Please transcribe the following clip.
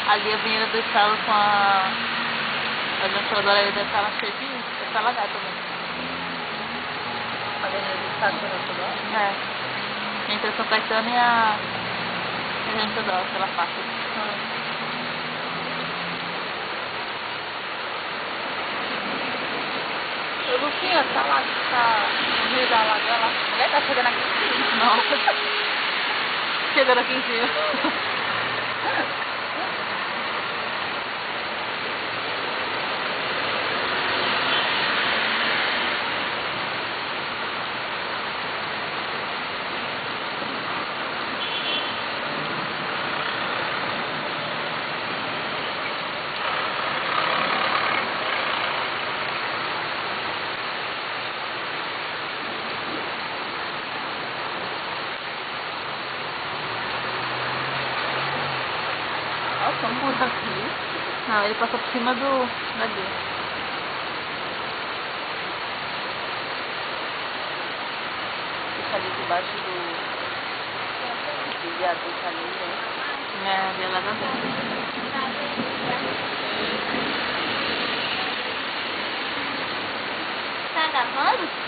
Ali a Avenida do Estado com a Junção da Areia deve estar cheia de alagada também. A Avenida do Estado com a Junção da Areia? É. Entre São Caetano e a Junção da Areia, aquela parte. O Luquinha tá lá, tá no meio da lagoa lá. Mulher tá chegando aqui em cima. Não. Chegando aqui em cima. Nossa, um burro aqui. Não, ele passou por cima da guia. Fica ali debaixo do viaduto ali, né? É, de alagamento. Tá gravando?